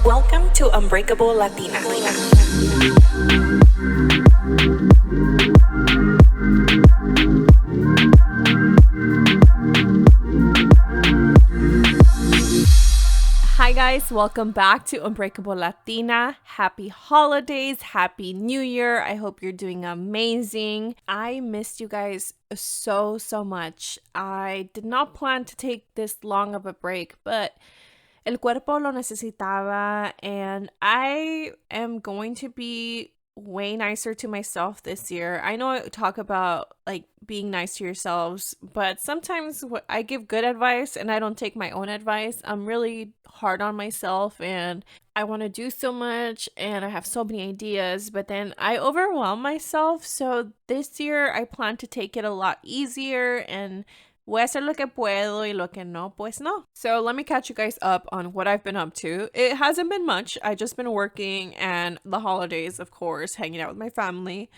Welcome to Unbreakable Latina. Hi guys, welcome back to Unbreakable Latina. Happy holidays, happy new year. I hope you're doing amazing. I missed you guys so much. I did not plan to take this long of a break, but el cuerpo lo necesitaba, and I am going to be way nicer to myself this year. I know I talk about like being nice to yourselves, but sometimes I give good advice and I don't take my own advice. I'm really hard on myself and I want to do so much and I have so many ideas, but then I overwhelm myself. So this year I plan to take it a lot easier and voy a hacer lo que puedo y lo que no, pues no. So let me catch you guys up on what I've been up to. It hasn't been much. I just been working and the holidays, of course, hanging out with my family.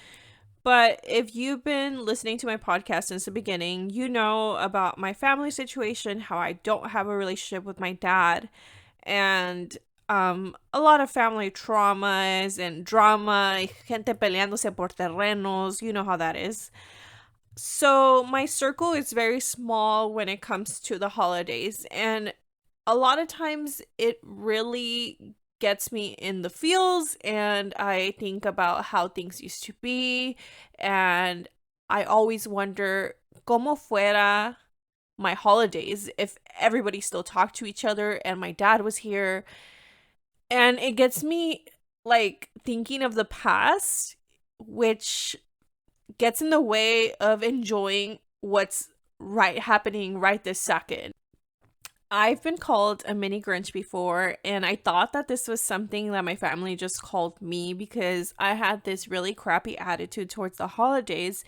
But if you've been listening to my podcast since the beginning, you know about my family situation, how I don't have a relationship with my dad, and a lot of family traumas and drama, gente peleándose por terrenos, you know how that is. So my circle is very small when it comes to the holidays, and a lot of times it really gets me in the feels and I think about how things used to be, and I always wonder como fuera my holidays if everybody still talked to each other and my dad was here. And it gets me like thinking of the past, which gets in the way of enjoying what's happening right this second. I've been called a mini Grinch before, and I thought that this was something that my family just called me because I had this really crappy attitude towards the holidays,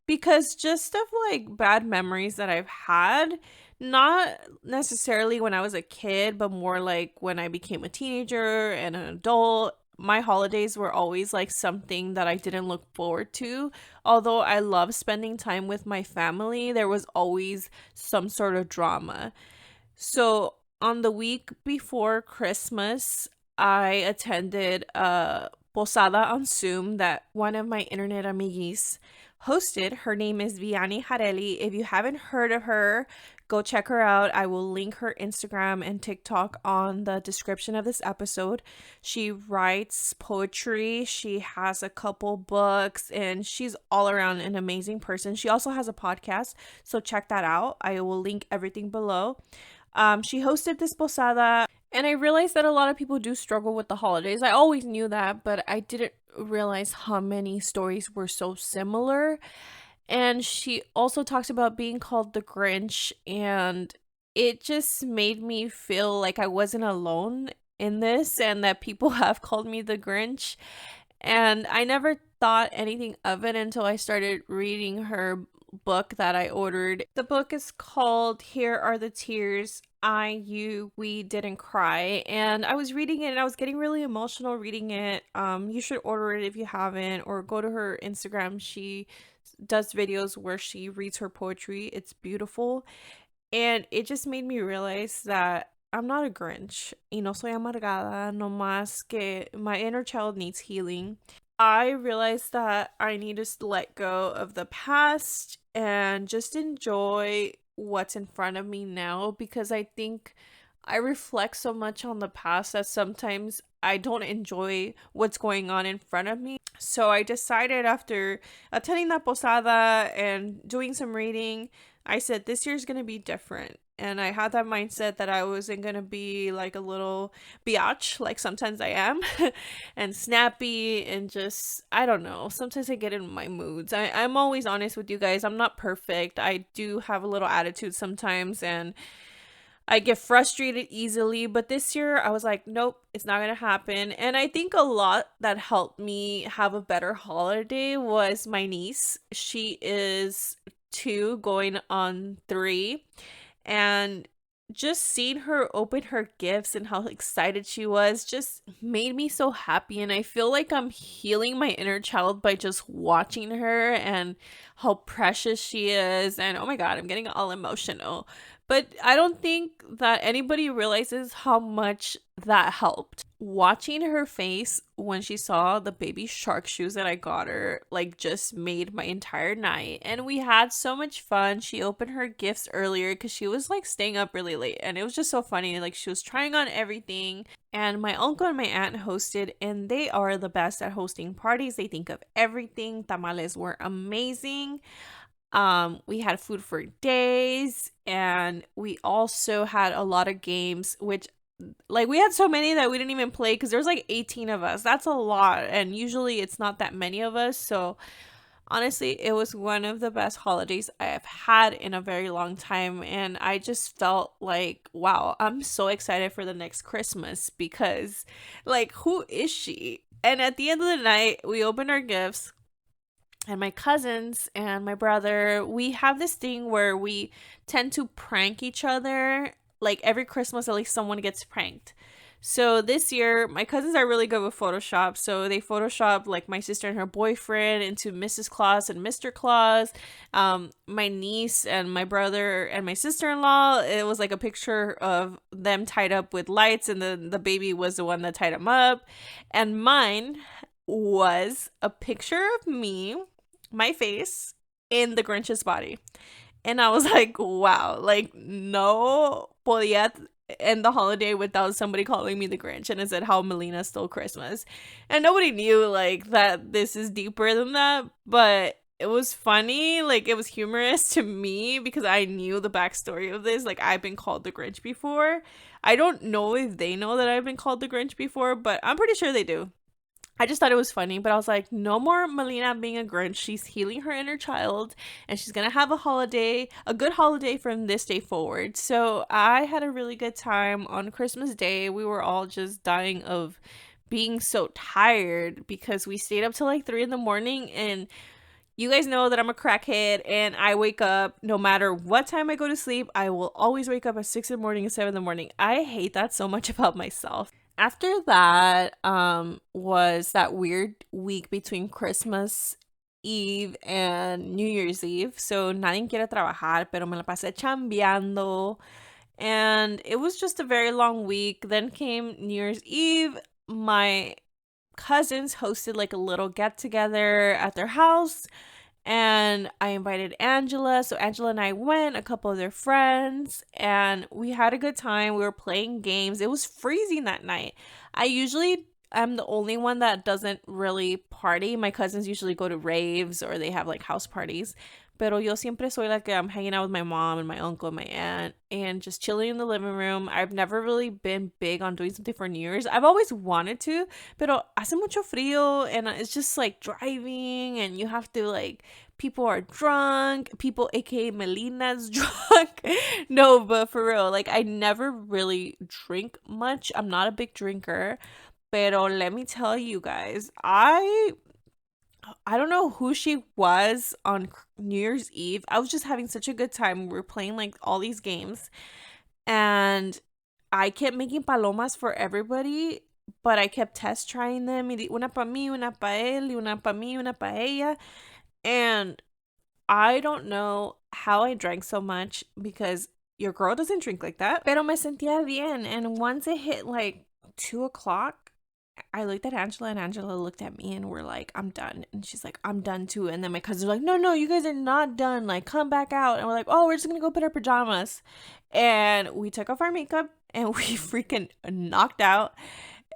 because just of like bad memories that I've had, not necessarily when I was a kid, but more like when I became a teenager and an adult. My holidays were always like something that I didn't look forward to. Although I love spending time with my family, there was always some sort of drama. So on the week before Christmas, I attended a posada on Zoom that one of my internet amiguis hosted. Her name is Vianney Harelly. If you haven't heard of her, go check her out. I will link her Instagram and TikTok on the description of this episode. She writes poetry. She has a couple books and she's all around an amazing person. She also has a podcast, so check that out. I will link everything below. She hosted this posada, and I realized that a lot of people do struggle with the holidays. I always knew that, but I didn't realize how many stories were so similar. And she also talks about being called the Grinch, and it just made me feel like I wasn't alone in this and that people have called me the Grinch. And I never thought anything of it until I started reading her book that I ordered. The book is called Here Are the Tears, We Didn't Cry, and I was reading it and I was getting really emotional reading it. You should order it if you haven't, or go to her Instagram. She does videos where she reads her poetry. It's beautiful, and it just made me realize that I'm not a Grinch. Y no soy amargada, no más que my inner child needs healing. I realized that I need to let go of the past and just enjoy what's in front of me now, because I think I reflect so much on the past that sometimes I don't enjoy what's going on in front of me. So I decided, after attending that posada and doing some reading, I said this year's going to be different. And I had that mindset that I wasn't going to be like a little biatch, like sometimes I am, and snappy and just, I don't know. Sometimes I get in my moods. I'm always honest with you guys. I'm not perfect. I do have a little attitude sometimes, and I get frustrated easily. But this year I was like, nope, it's not going to happen. And I think a lot that helped me have a better holiday was my niece. She is 2 going on 3. And just seeing her open her gifts and how excited she was just made me so happy. And I feel like I'm healing my inner child by just watching her and how precious she is. And oh my God, I'm getting all emotional. But I don't think that anybody realizes how much that helped. Watching her face when she saw the baby shark shoes that I got her, like, just made my entire night. And we had so much fun. She opened her gifts earlier because she was like staying up really late. And it was just so funny. Like, she was trying on everything. And my uncle and my aunt hosted, and they are the best at hosting parties. They think of everything. Tamales were amazing. We had food for days, and we also had a lot of games, which, like, we had so many that we didn't even play because there's like 18 of us. That's a lot, and usually it's not that many of us. So honestly, it was one of the best holidays I have had in a very long time, and I just felt like, wow, I'm so excited for the next Christmas because, like, who is she? And at the end of the night, we opened our gifts, and my cousins and my brother, we have this thing where we tend to prank each other. Like, every Christmas, at least someone gets pranked. So this year, my cousins are really good with Photoshop. So they Photoshopped like my sister and her boyfriend into Mrs. Claus and Mr. Claus. My niece and my brother and my sister-in-law, it was like a picture of them tied up with lights, and the baby was the one that tied them up. And mine was a picture of me, my face, in the Grinch's body. And I was like, wow, like, no podía end the holiday without somebody calling me the Grinch. And it said how Melina stole Christmas. And nobody knew, like, that this is deeper than that. But it was funny. Like, it was humorous to me because I knew the backstory of this. Like, I've been called the Grinch before. I don't know if they know that I've been called the Grinch before, but I'm pretty sure they do. I just thought it was funny, but I was like, no more Melina being a Grinch. She's healing her inner child, and she's gonna have a good holiday from this day forward. So I had a really good time on Christmas Day. We were all just dying of being so tired because we stayed up till like 3 in the morning. And you guys know that I'm a crackhead, and I wake up no matter what time I go to sleep. I will always wake up at 6 in the morning and 7 in the morning. I hate that so much about myself. After that, was that weird week between Christmas Eve and New Year's Eve. So nadie quiere trabajar, pero me la pasé chambeando. And it was just a very long week. Then came New Year's Eve. My cousins hosted like a little get together at their house, and I invited Angela. So Angela and I went, a couple of their friends, and we had a good time. We were playing games. It was freezing that night. I usually am the only one that doesn't really party. My cousins usually go to raves or they have like house parties. Pero yo siempre soy like, I'm hanging out with my mom and my uncle and my aunt and just chilling in the living room. I've never really been big on doing something for New Year's. I've always wanted to, pero hace mucho frío, and it's just like driving, and you have to, like, people are drunk, people aka Melina's drunk. No, but for real, like, I never really drink much. I'm not a big drinker, pero let me tell you guys, I don't know who she was on New Year's Eve. I was just having such a good time. We were playing like all these games, and I kept making palomas for everybody, but I kept test trying them. Una pa mí, una pa él, una pa mí, una pa ella. And I don't know how I drank so much because your girl doesn't drink like that. Pero me sentía bien. And once it hit like 2 o'clock, I looked at Angela, and Angela looked at me, and we're like, I'm done. And she's like, I'm done too. And then my cousins were like, no, you guys are not done. Like, come back out. And we're like, oh, we're just going to go put our pajamas. And we took off our makeup, and we freaking knocked out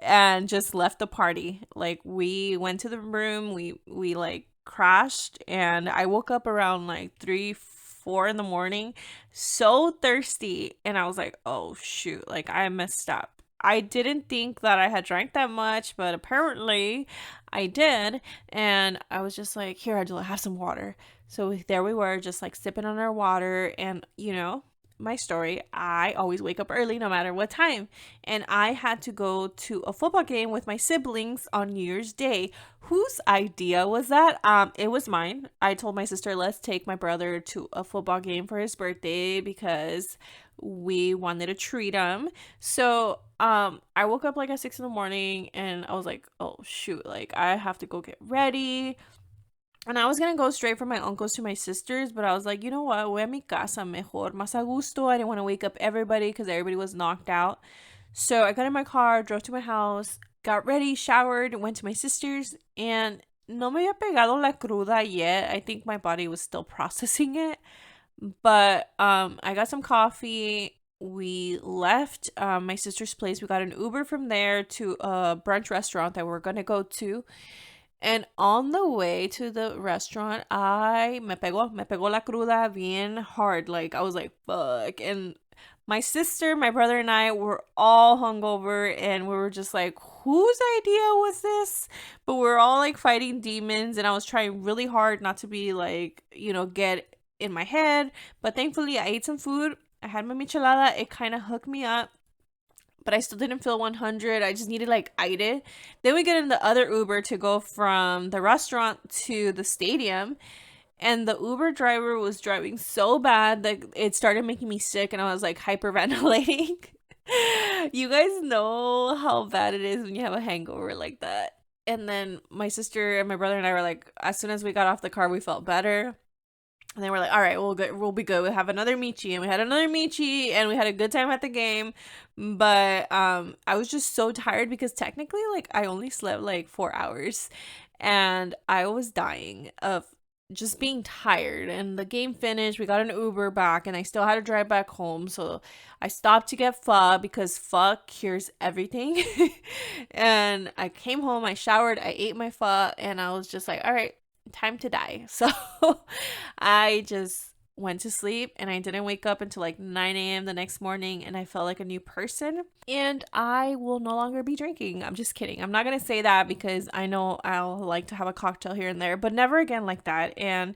and just left the party. Like, we went to the room, we like crashed, and I woke up around like 3-4 in the morning, so thirsty. And I was like, oh shoot, like, I messed up. I didn't think that I had drank that much, but apparently I did. And I was just like, here, Angela, have some water. So there we were, just like sipping on our water. And, you know, my story, I always wake up early no matter what time. And I had to go to a football game with my siblings on New Year's Day. Whose idea was that? It was mine. I told my sister, let's take my brother to a football game for his birthday because we wanted to treat him. So I woke up like at 6 in the morning, and I was like, oh shoot, like, I have to go get ready. And I was gonna go straight from my uncle's to my sister's, but I was like, you know what? Voy a mi casa mejor, más a gusto. I didn't want to wake up everybody because everybody was knocked out. So I got in my car, drove to my house, got ready, showered, went to my sister's, and no me había pegado la cruda yet. I think my body was still processing it. But I got some coffee. We left my sister's place. We got an Uber from there to a brunch restaurant that we're gonna go to. And on the way to the restaurant, me pegó la cruda bien hard. Like, I was like, fuck. And my sister, my brother, and I were all hungover, and we were just like, whose idea was this? But we're all like fighting demons, and I was trying really hard not to be like, get in my head. But thankfully, I ate some food. I had my michelada. It kind of hooked me up, but I still didn't feel 100. I just needed like aire. Then we get in the other Uber to go from the restaurant to the stadium. And the Uber driver was driving so bad that it started making me sick, and I was like hyperventilating. You guys know how bad it is when you have a hangover like that. And then my sister and my brother and I were like, as soon as we got off the car, we felt better. And then we're like, all right, we'll be good. We'll have another Michi. And we had another Michi, and we had a good time at the game. But I was just so tired because technically, like, I only slept like 4 hours. And I was dying of just being tired. And the game finished. We got an Uber back, and I still had to drive back home. So I stopped to get pho because pho cures everything. And I came home, I showered, I ate my pho, and I was just like, all right, time to die. So I just went to sleep, and I didn't wake up until like 9 a.m. the next morning, and I felt like a new person. And I will no longer be drinking. I'm just kidding. I'm not going to say that because I know I'll like to have a cocktail here and there, but never again like that. And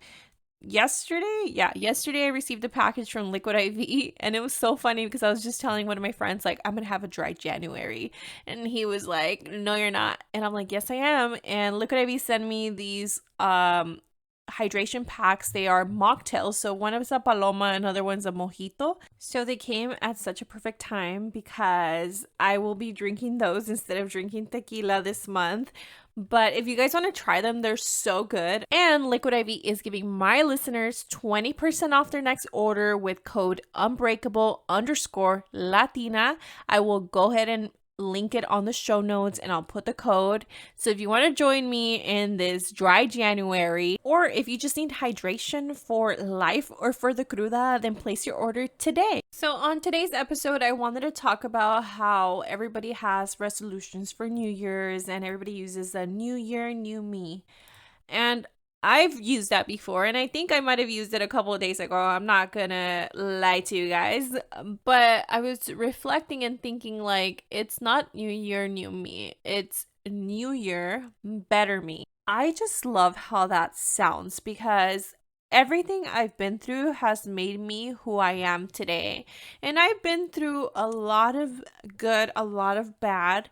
yesterday I received a package from Liquid IV, and it was so funny because I was just telling one of my friends, like, I'm gonna have a dry January, and he was like, no, you're not. And I'm like, yes, I am. And Liquid IV sent me these hydration packs. They are mocktails, so one is a paloma, another one's a mojito. So they came at such a perfect time because I will be drinking those instead of drinking tequila this month. But if you guys want to try them, they're so good. And Liquid IV is giving my listeners 20% off their next order with code Unbreakable_Latina. I will go ahead and link it on the show notes, and I'll put the code. So if you want to join me in this dry January, or if you just need hydration for life or for the cruda, then place your order today. So on today's episode, I wanted to talk about how everybody has resolutions for New Year's, and everybody uses a new year, new me. And I've used that before, and I think I might have used it a couple of days ago. I'm not gonna lie to you guys, but I was reflecting and thinking, like, it's not new year, new me. It's new year, better me. I just love how that sounds because everything I've been through has made me who I am today. And I've been through a lot of good, a lot of bad.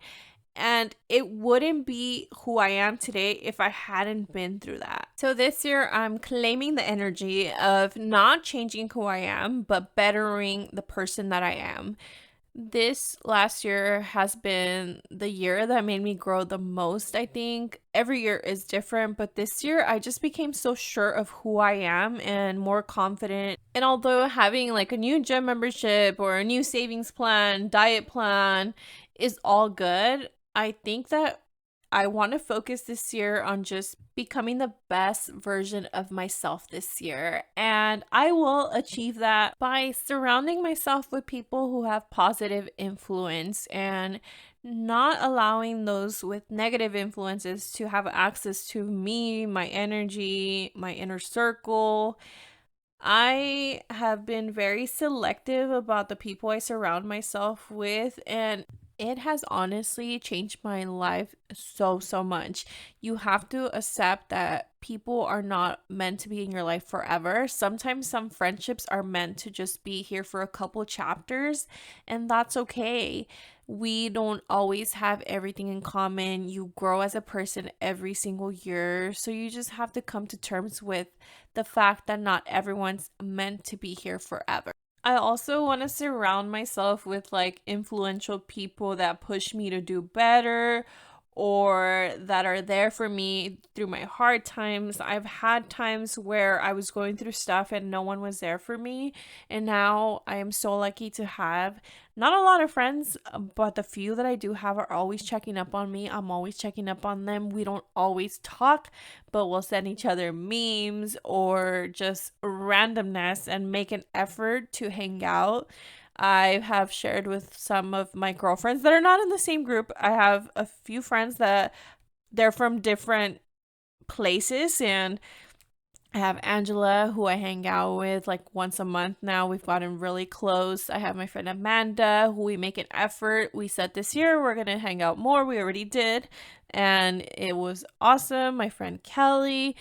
And it wouldn't be who I am today if I hadn't been through that. So this year, I'm claiming the energy of not changing who I am, but bettering the person that I am. This last year has been the year that made me grow the most, I think. Every year is different, but this year I just became so sure of who I am and more confident. And although having like a new gym membership or a new savings plan, diet plan is all good, I think that I want to focus this year on just becoming the best version of myself this year. And I will achieve that by surrounding myself with people who have positive influence and not allowing those with negative influences to have access to me, my energy, my inner circle. I have been very selective about the people I surround myself with, and it has honestly changed my life so much. You have to accept that people are not meant to be in your life forever. Sometimes some friendships are meant to just be here for a couple chapters, and that's okay. We don't always have everything in common. You grow as a person every single year, so you just have to come to terms with the fact that not everyone's meant to be here forever. I also want to surround myself with like influential people that push me to do better or that are there for me through my hard times. I've had times where I was going through stuff and no one was there for me. And now I am so lucky to have not a lot of friends, but the few that I do have are always checking up on me. I'm always checking up on them. We don't always talk, but we'll send each other memes or just randomness and make an effort to hang out. I have shared with some of my girlfriends that are not in the same group. I have a few friends that they're from different places, and I have Angela, who I hang out with like once a month now. We've gotten really close. I have my friend Amanda, who we make an effort. We said this year we're going to hang out more. We already did. And it was awesome. My friend Kelly,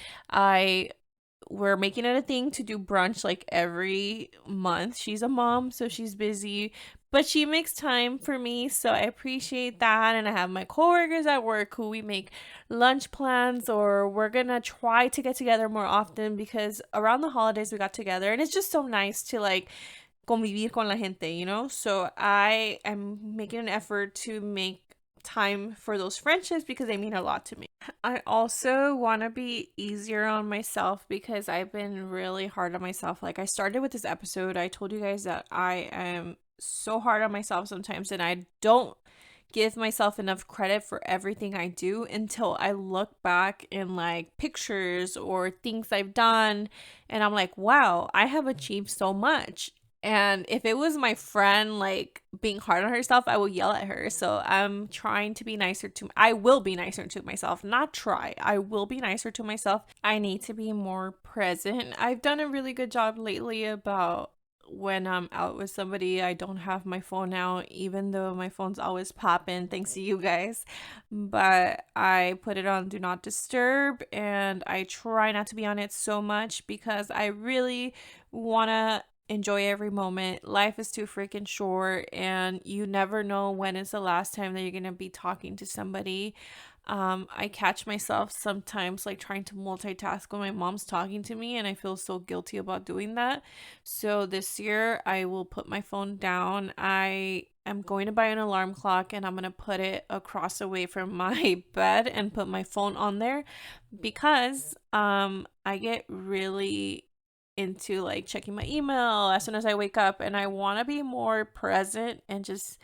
we're making it a thing to do brunch like every month. She's a mom, so she's busy, but she makes time for me, so I appreciate that. And I have my coworkers at work who we make lunch plans, or we're gonna try to get together more often because around the holidays we got together, and it's just so nice to like convivir con la gente, you know? So I am making an effort to make time for those friendships because they mean a lot to me. I also want to be easier on myself because I've been really hard on myself. Like I started with this episode, I told you guys that I am so hard on myself sometimes, and I don't give myself enough credit for everything I do until I look back in like pictures or things I've done, and I'm like, wow, I have achieved so much. And if it was my friend like being hard on herself, I will yell at her. So I'm trying to be nicer I will be nicer to myself, not try. I will be nicer to myself. I need to be more present. I've done a really good job lately about when I'm out with somebody, I don't have my phone out, even though my phone's always popping, thanks to you guys. But I put it on Do Not Disturb, and I try not to be on it so much because I really want to enjoy every moment. Life is too freaking short, and you never know when is the last time that you're gonna be talking to somebody. I catch myself sometimes like trying to multitask when my mom's talking to me, and I feel so guilty about doing that. So this year I will put my phone down. I am going to buy an alarm clock, and I'm going to put it across away from my bed and put my phone on there because I get really into like checking my email as soon as I wake up, and I want to be more present and just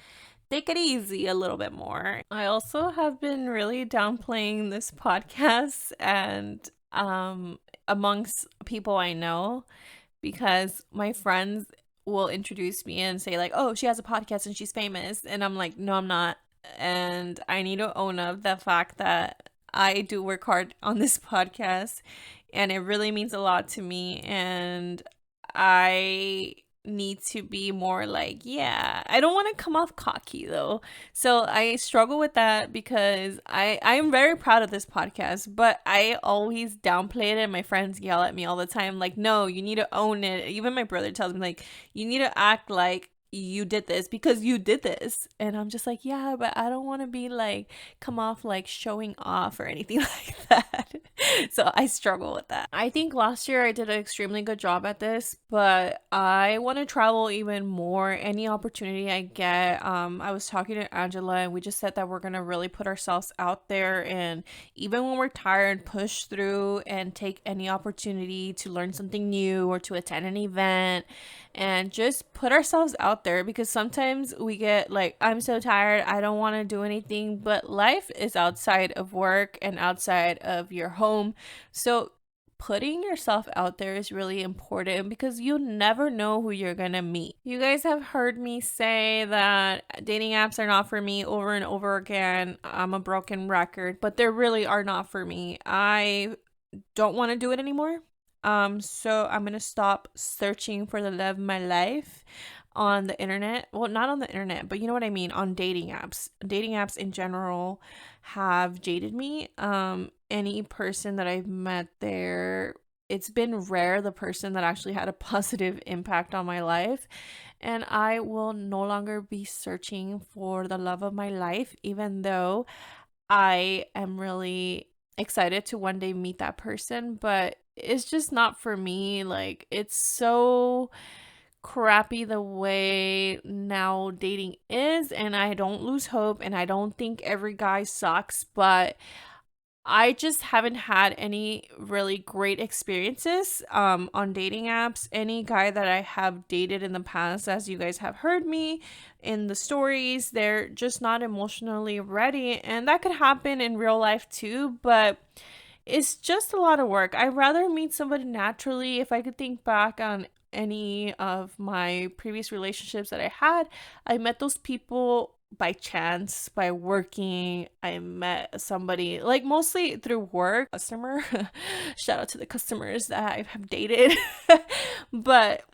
take it easy a little bit more. I also have been really downplaying this podcast and amongst people I know, because my friends will introduce me and say like, "Oh, she has a podcast and she's famous." And I'm like, "No, I'm not." And I need to own up the fact that I do work hard on this podcast, and it really means a lot to me, and I need to be more like, yeah, I don't want to come off cocky though. So I struggle with that because I'm very proud of this podcast, but I always downplay it, and my friends yell at me all the time like, no, you need to own it. Even my brother tells me like, you need to act like you did this because you did this. And I'm just like, yeah, but I don't want to be like come off like showing off or anything like that. So I struggle with that. I think last year I did an extremely good job at this, but I want to travel even more. Any opportunity I get. I was talking to Angela, and we just said that we're gonna really put ourselves out there, and even when we're tired, push through and take any opportunity to learn something new or to attend an event, and just put ourselves out there, because sometimes we get like, I'm so tired, I don't want to do anything, but life is outside of work and outside of your home. So putting yourself out there is really important because you never know who you're gonna meet. You guys have heard me say that dating apps are not for me over and over again. I'm a broken record, but they really are not for me. I don't want to do it anymore. So I'm gonna stop searching for the love of my life on the internet. Well, not on the internet, but you know what I mean, on dating apps. Dating apps in general have jaded me. Any person that I've met there, it's been rare the person that actually had a positive impact on my life. And I will no longer be searching for the love of my life, even though I am really excited to one day meet that person, but it's just not for me. Like, it's so crappy the way now dating is, and I don't lose hope, and I don't think every guy sucks, but I just haven't had any really great experiences on dating apps. Any guy that I have dated in the past, as you guys have heard me in the stories, they're just not emotionally ready. And that could happen in real life too, but it's just a lot of work. I'd rather meet somebody naturally. If I could think back on any of my previous relationships that I had, I met those people by chance, by working. I met somebody like mostly through work, customer. Shout out to the customers that I have dated. But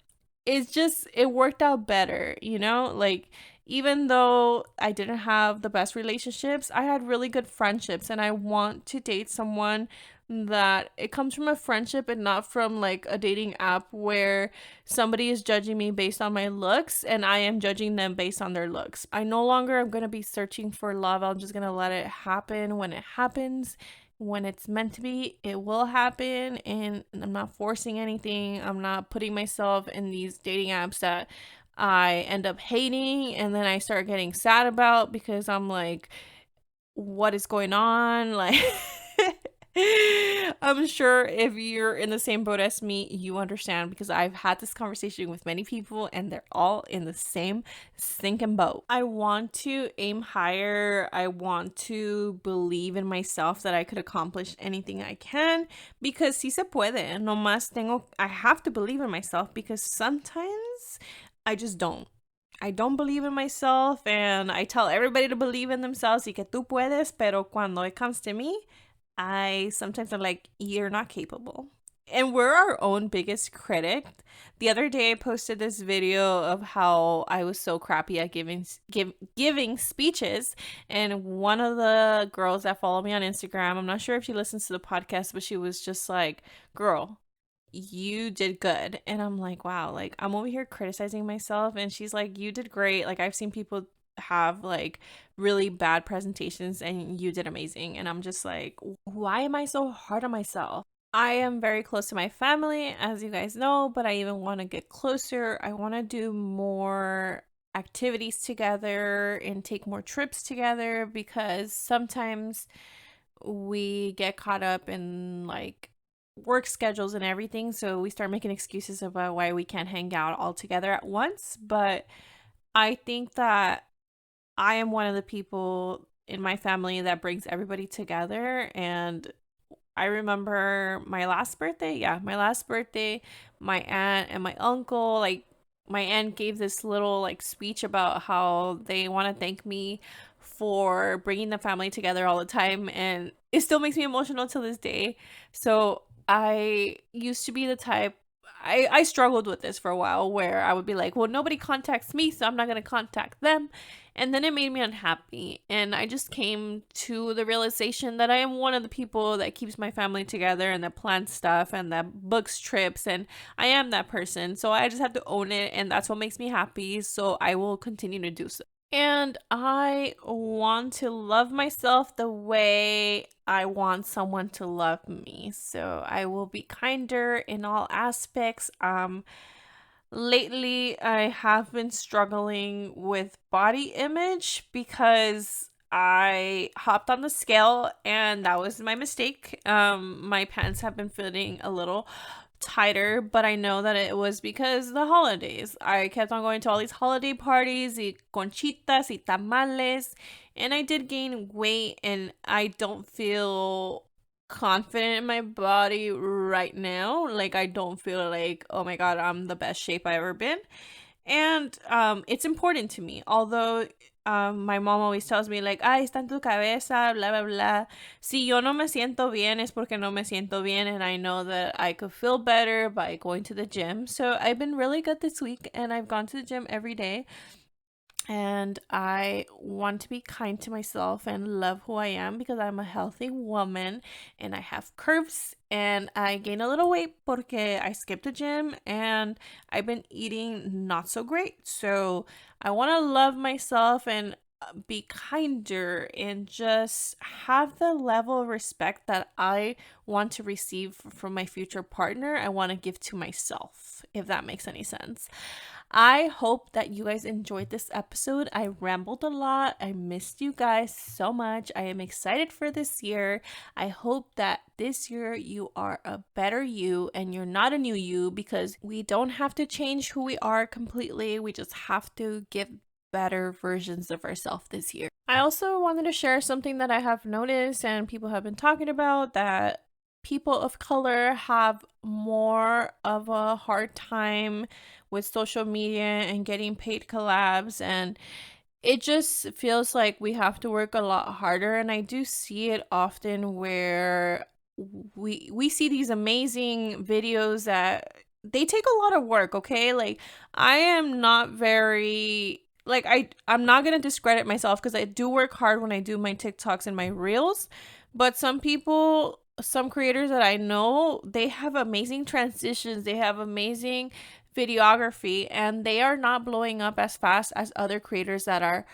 it worked out better, you know? Like, even though I didn't have the best relationships, I had really good friendships, and I want to date someone that it comes from a friendship and not from like a dating app where somebody is judging me based on my looks and I am judging them based on their looks. I no longer am going to be searching for love. I'm just going to let it happen when it happens. When it's meant to be, it will happen, and I'm not forcing anything. I'm not putting myself in these dating apps that I end up hating and then I start getting sad about because I'm like, what is going on? Like, I'm sure if you're in the same boat as me, you understand, because I've had this conversation with many people and they're all in the same sinking boat. I want to aim higher. I want to believe in myself that I could accomplish anything I can, because si se puede. I have to believe in myself, because sometimes I just don't. I don't believe in myself, and I tell everybody to believe in themselves y que tú puedes, pero cuando it comes to me, I sometimes am like, you're not capable. And we're our own biggest critic. The other day I posted this video of how I was so crappy at giving speeches, and one of the girls that follow me on Instagram, I'm not sure if she listens to the podcast, but she was just like, girl, you did good. And I'm like, wow, like I'm over here criticizing myself, and she's like, you did great. Like, I've seen people have like really bad presentations and you did amazing. And I'm just like, why am I so hard on myself? I am very close to my family, as you guys know, but I even want to get closer. I want to do more activities together and take more trips together, because sometimes we get caught up in like work schedules and everything, so we start making excuses about why we can't hang out all together at once. But I think that I am one of the people in my family that brings everybody together. And I remember my last birthday. Yeah, my last birthday, my aunt and my uncle, like, my aunt gave this little like speech about how they want to thank me for bringing the family together all the time. And it still makes me emotional till this day. So I used to be the type, I struggled with this for a while, where I would be like, well, nobody contacts me, so I'm not going to contact them. And then it made me unhappy. And I just came to the realization that I am one of the people that keeps my family together and that plans stuff and that books trips. And I am that person. So I just have to own it. And that's what makes me happy. So I will continue to do so. And I want to love myself the way I want someone to love me. So I will be kinder in all aspects. Lately I have been struggling with body image because I hopped on the scale and that was my mistake. My pants have been fitting a little tighter, but I know that it was because the holidays. I kept on going to all these holiday parties, y conchitas, y tamales, and I did gain weight, and I don't feel confident in my body right now. Like, I don't feel like, oh my god, I'm the best shape I've ever been. And it's important to me. Although my mom always tells me like, está en tu cabeza, blah, blah, blah. Si yo no me siento bien, es porque no me siento bien. And I know that I could feel better by going to the gym. So I've been really good this week, and I've gone to the gym every day. And I want to be kind to myself and love who I am, because I'm a healthy woman and I have curves, and I gain a little weight porque I skipped the gym and I've been eating not so great. So I want to love myself and be kinder and just have the level of respect that I want to receive from my future partner. I want to give to myself, if that makes any sense. I hope that you guys enjoyed this episode. I rambled a lot. I missed you guys so much. I am excited for this year. I hope that this year you are a better you and you're not a new you, because we don't have to change who we are completely. We just have to give better versions of ourselves this year. I also wanted to share something that I have noticed and people have been talking about, that people of color have more of a hard time with social media and getting paid collabs, and it just feels like we have to work a lot harder. And I do see it often where we see these amazing videos that they take a lot of work, okay? Like, I am not very, like, I'm not gonna discredit myself because I do work hard when I do my TikToks and my reels, but some people, some creators that I know, they have amazing transitions, they have amazing videography, and they are not blowing up as fast as other creators that are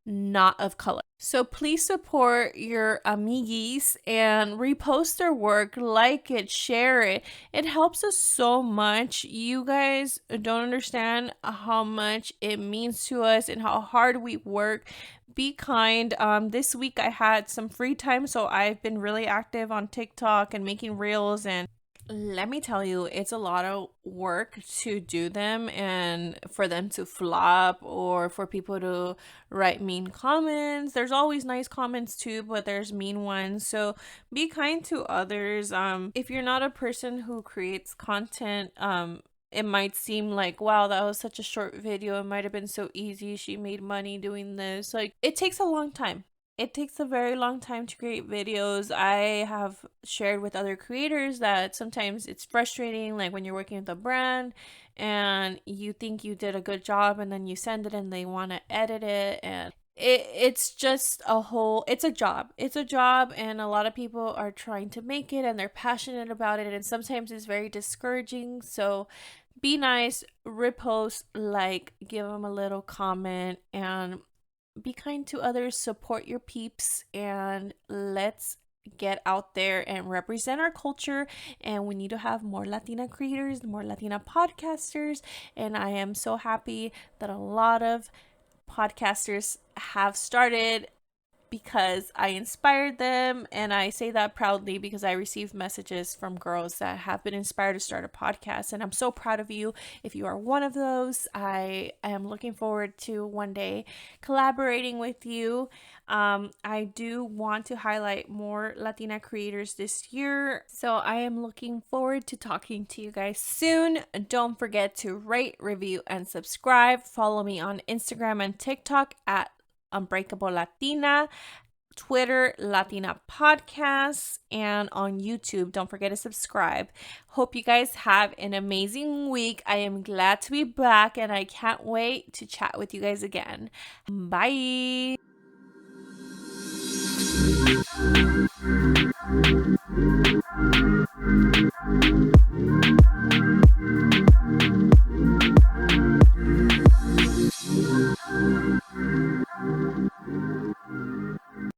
not of color. So please support your amiguis and repost their work, like it, share it. It helps us so much. You guys don't understand how much it means to us and how hard we work. Be kind. This week I had some free time, so I've been really active on TikTok and making reels, and let me tell you, it's a lot of work to do them and for them to flop or for people to write mean comments. There's always nice comments too, but there's mean ones. So be kind to others. If you're not a person who creates content, it might seem like, wow, that was such a short video. It might have been so easy. She made money doing this. Like, it takes a long time. It takes a very long time to create videos. I have shared with other creators that sometimes it's frustrating, like when you're working with a brand and you think you did a good job and then you send it and they want to edit it, and it's just it's a job. It's a job, and a lot of people are trying to make it and they're passionate about it, and sometimes it's very discouraging. So be nice, repost, like, give them a little comment, and be kind to others, support your peeps, and let's get out there and represent our culture. And we need to have more Latina creators, more Latina podcasters, and I am so happy that a lot of podcasters have started because I inspired them, and I say that proudly because I received messages from girls that have been inspired to start a podcast, and I'm so proud of you if you are one of those. I am looking forward to one day collaborating with you. I do want to highlight more Latina creators this year, so I am looking forward to talking to you guys soon. Don't forget to rate, review, and subscribe. Follow me on Instagram and TikTok at Unbreakable Latina, Twitter, Latina Podcasts, and on YouTube. Don't forget to subscribe. Hope you guys have an amazing week. I am glad to be back, and I can't wait to chat with you guys again. Bye.